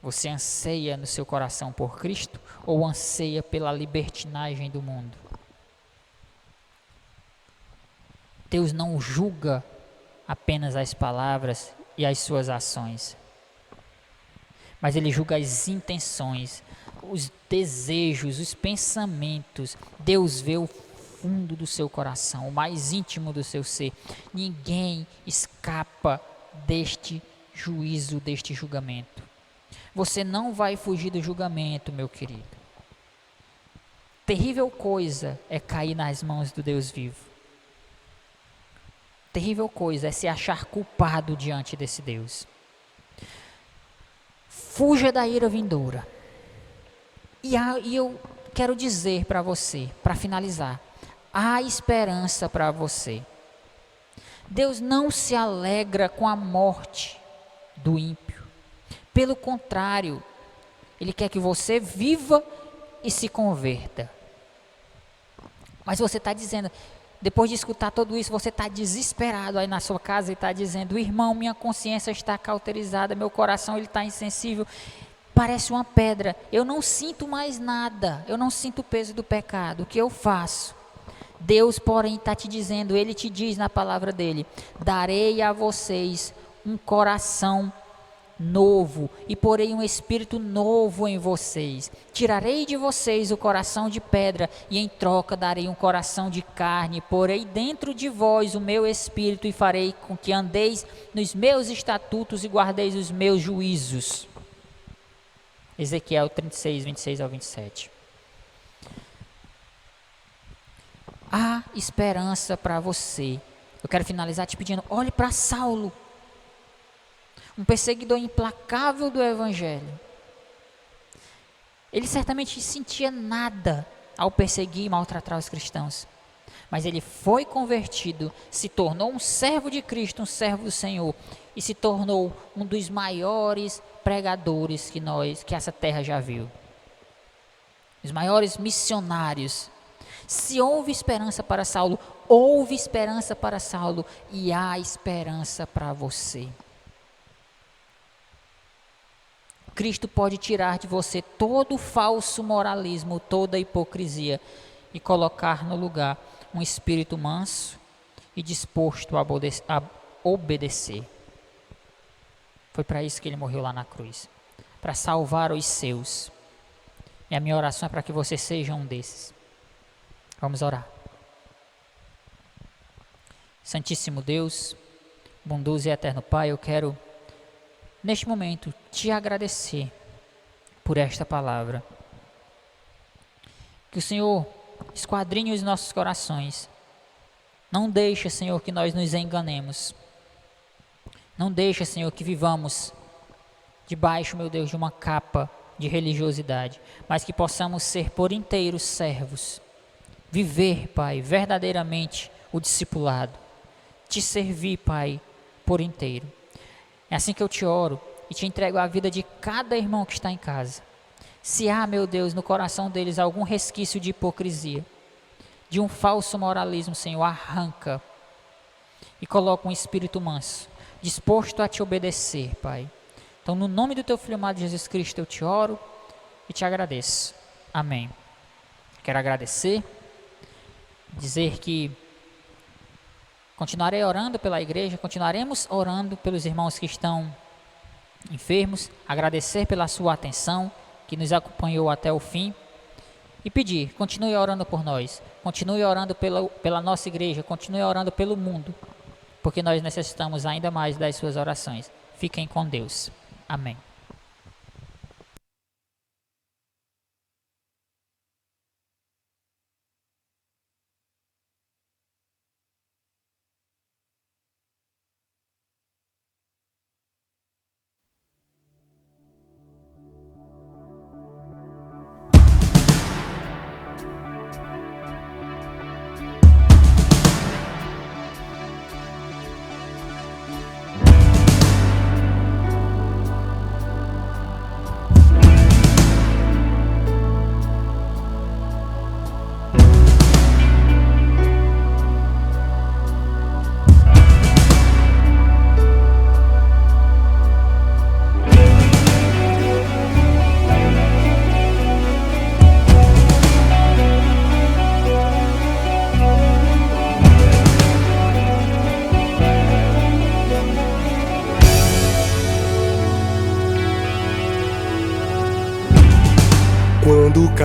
Você anseia no seu coração por Cristo ou anseia pela libertinagem do mundo? Deus não julga apenas as palavras e as suas ações, mas Ele julga as intenções, os desejos, os pensamentos. Deus vê o fundo do seu coração, o mais íntimo do seu ser. Ninguém escapa deste juízo, deste julgamento. Você não vai fugir do julgamento, meu querido. Terrível coisa é cair nas mãos do Deus vivo. Terrível coisa é se achar culpado diante desse Deus. Fuja da ira vindoura. E eu quero dizer para você, para finalizar, há esperança para você. Deus não se alegra com a morte do ímpio. Pelo contrário, Ele quer que você viva e se converta. Mas você está dizendo, depois de escutar tudo isso, você está desesperado aí na sua casa e está dizendo: irmão, minha consciência está cauterizada, meu coração está insensível, parece uma pedra, eu não sinto mais nada, eu não sinto o peso do pecado, o que eu faço? Deus, porém, está te dizendo, Ele te diz na palavra dEle: darei a vocês um coração novo e porei um espírito novo em vocês. Tirarei de vocês o coração de pedra e em troca darei um coração de carne. Porei dentro de vós o meu espírito e farei com que andeis nos meus estatutos e guardeis os meus juízos. Ezequiel 36, 26 ao 27. Há esperança para você. Eu quero finalizar te pedindo, olhe para Saulo, um perseguidor implacável do Evangelho. Ele certamente sentia nada ao perseguir e maltratar os cristãos, mas ele foi convertido, se tornou um servo de Cristo, um servo do Senhor, e se tornou um dos maiores pregadores que essa terra já viu. Os maiores missionários. Se houve esperança para Saulo, houve esperança para Saulo e há esperança para você. Cristo pode tirar de você todo o falso moralismo, toda a hipocrisia e colocar no lugar um espírito manso e disposto a obedecer. Foi para isso que ele morreu lá na cruz, para salvar os seus. E a minha oração é para que você seja um desses. Vamos orar. Santíssimo Deus, bondoso e eterno Pai, eu quero neste momento te agradecer por esta palavra. Que o Senhor esquadrinhe os nossos corações. Não deixa, Senhor, que nós nos enganemos. Não deixa, Senhor, que vivamos debaixo, meu Deus, de uma capa de religiosidade, mas que possamos ser por inteiro servos. Viver, Pai, verdadeiramente o discipulado. Te servir, Pai, por inteiro. É assim que eu te oro e te entrego a vida de cada irmão que está em casa. Se há, meu Deus, no coração deles algum resquício de hipocrisia, de um falso moralismo, Senhor, arranca e coloca um espírito manso, disposto a te obedecer, Pai. Então, no nome do teu Filho amado Jesus Cristo, eu te oro e te agradeço. Amém. Quero agradecer, dizer que continuarei orando pela igreja, continuaremos orando pelos irmãos que estão enfermos, agradecer pela sua atenção, que nos acompanhou até o fim, e pedir, continue orando por nós, continue orando pela nossa igreja, continue orando pelo mundo, porque nós necessitamos ainda mais das suas orações. Fiquem com Deus. Amém.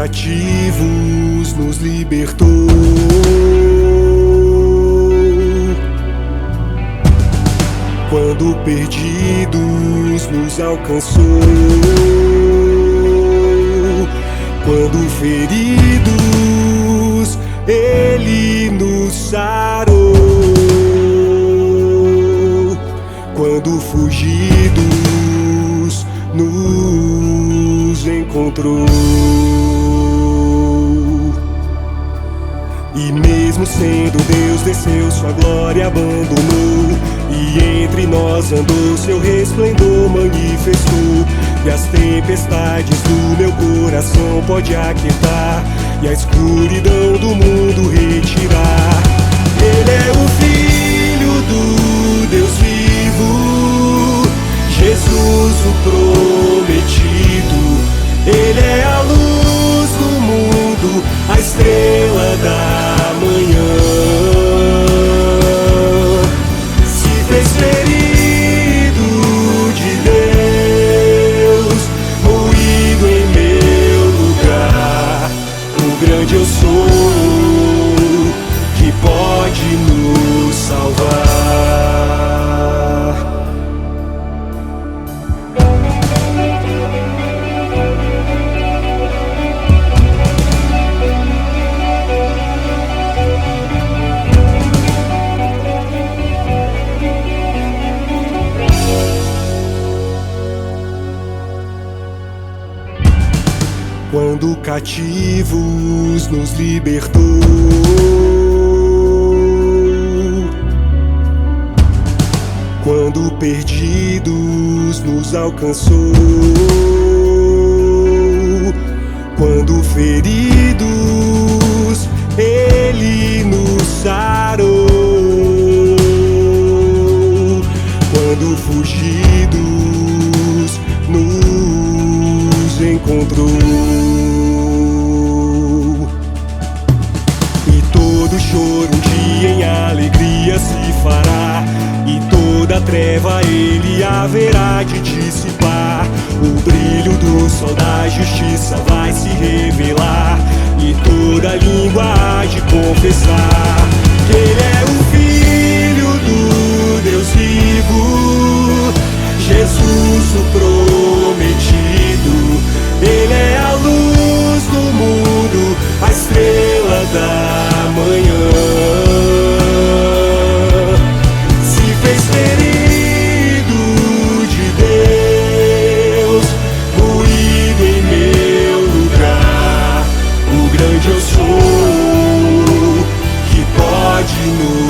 cativos nos libertou, quando perdidos nos alcançou, quando feridos Ele nos sarou, quando fugidos nos encontrou. E mesmo sendo Deus, desceu, sua glória abandonou, e entre nós andou, seu resplendor manifestou. E as tempestades do meu coração pode aquietar, e a escuridão do mundo retirar. Ele é o Filho do Deus vivo, Jesus o prometido. Ele é a luz do mundo, a estrela da manhã. Se fez ferido de Deus, moído em meu lugar. O grande eu sou, que pode nos salvar. Quando cativos nos libertou, quando perdidos nos alcançou, quando feridos Ele nos sarou, quando fugidos nos encontrou. Choro um dia em alegria se fará, e toda treva Ele haverá de dissipar. O brilho do sol da justiça vai se revelar, e toda língua há de confessar que Ele é o Filho do Deus vivo, Jesus o prometido. Ele é a luz do mundo, a estrela da manhã. Se fez ferido de Deus, moído em meu lugar. O grande eu sou, que pode nos